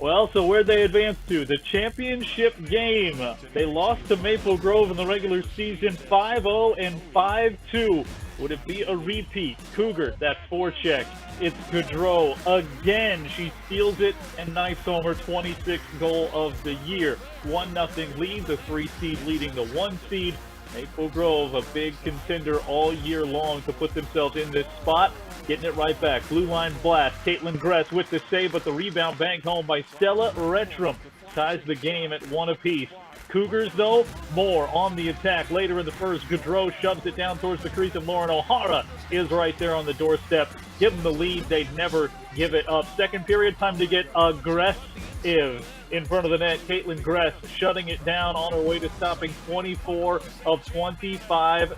Well, so where'd they advance to? The championship game. They lost to Maple Grove in the regular season 5-0 and 5-2. Would it be a repeat? Cougar, that forecheck. It's Gaudreau again. She steals it and knifes home her 26th goal of the year. 1-0 lead, the 3 seed leading the 1 seed. Maple Grove, a big contender all year long to put themselves in this spot. Getting it right back. Blue line blast. Caitlin Gress with the save, but the rebound banked home by Stella Retram. Ties the game at 1 apiece. Cougars, though, more on the attack. Later in the first, Gaudreau shoves it down towards the crease, and Lauren O'Hara is right there on the doorstep. Give them the lead. They'd never give it up. Second period, time to get aggressive. In front of the net, Caitlin Gress shutting it down on her way to stopping 24 of 25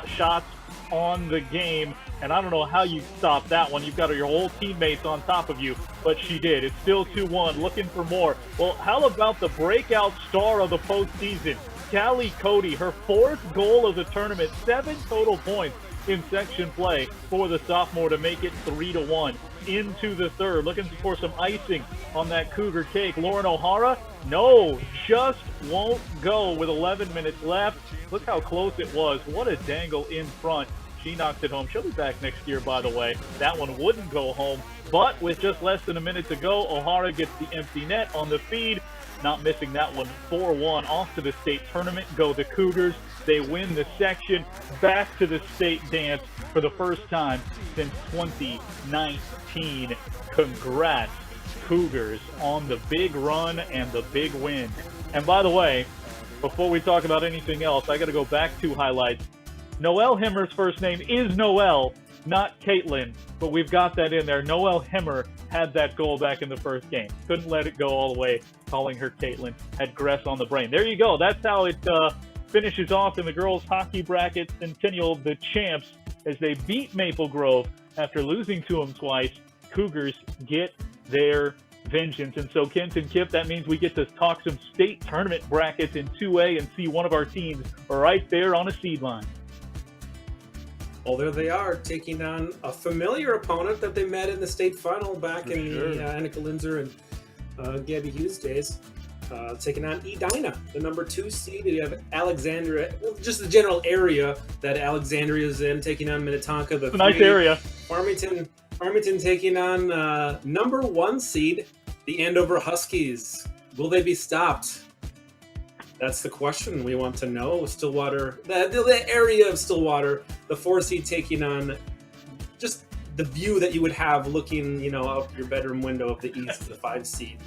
shots on the game. And I don't know how you stop that one. You've got your whole teammates on top of you, but she did. It's still 2-1, looking for more. Well, how about the breakout star of the postseason, Callie Cody, her 4th goal of the tournament, 7 total points in section play for the sophomore to make it 3-1. Into the third, looking for some icing on that Cougar cake. Lauren O'Hara, no, just won't go with 11 minutes left. Look how close it was. What a dangle in front. She knocks it home. She'll be back next year, by the way. That one wouldn't go home, but with just less than a minute to go, O'Hara gets the empty net on the feed. Not missing that one. 4-1 off to the state tournament. Go the Cougars. They win the section. Back to the state dance for the first time since 2019. Congrats, Cougars, on the big run and the big win. And by the way, before we talk about anything else, I got to go back to highlights. Noelle Hemmer's first name is Noelle, not Caitlin, but we've got that in there. Noelle Hemmer had that goal back in the first game. Couldn't let it go all the way, calling her Caitlin. Had Gress on the brain. There you go. That's how it finishes off in the girls' hockey bracket. Centennial, the champs, as they beat Maple Grove after losing to them twice. Cougars get their vengeance. And so, Kenton Kipp, that means we get to talk some state tournament brackets in 2A and see one of our teams right there on a seed line. Well, there they are, taking on a familiar opponent that they met in the state final back in the Annika Linzer and Gabby Hughes days. Taking on Edina, the number 2 seed. You have Alexandria, well, just the general area that Alexandria is in, taking on Minnetonka. It's a nice area. Farmington taking on number 1 seed, the Andover Huskies. Will they be stopped? That's the question we want to know. Stillwater, the area of Stillwater, the 4 seed taking on just the view that you would have looking, out your bedroom window of the east, the 5 seed.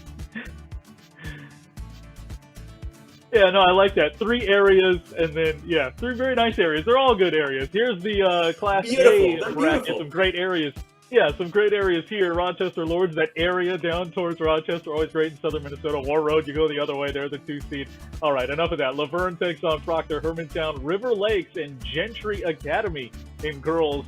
Yeah, no, I like that. 3 areas, and then, 3 very nice areas. They're all good areas. Here's the Class A bracket, some great areas. Yeah, some great areas here. Rochester Lords, that area down towards Rochester, always great in southern Minnesota. War Road, you go the other way, there's a 2 seed. All right, enough of that. Laverne takes on Proctor, Hermantown, River Lakes, and Gentry Academy in girls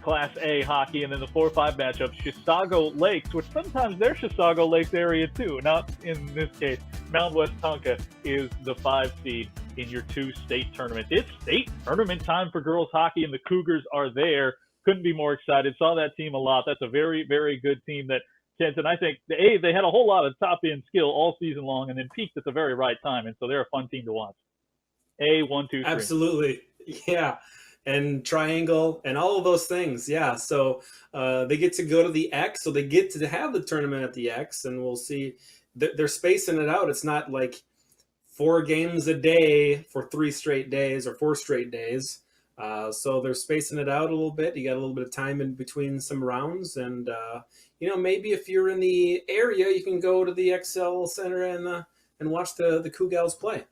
Class A hockey. And then the 4-5 matchup, Chisago Lakes, which sometimes they're Chisago Lakes area too, not in this case. Mount West Tonka is the 5 seed in your 2 state tournament. It's state tournament time for girls hockey, and the Cougars are there. Couldn't be more excited. Saw that team a lot. That's a very, very good team that Kenton, I think, they had a whole lot of top-end skill all season long and then peaked at the very right time, and so they're a fun team to watch. 1, 2, 3. Absolutely. Yeah. And triangle and all of those things. Yeah. So they get to go to the X, so they get to have the tournament at the X, and we'll see. They're spacing it out. It's not like 4 games a day for 3 straight days or 4 straight days. So they're spacing it out a little bit. You got a little bit of time in between some rounds, and maybe if you're in the area, you can go to the XL Center and watch the Cougars play.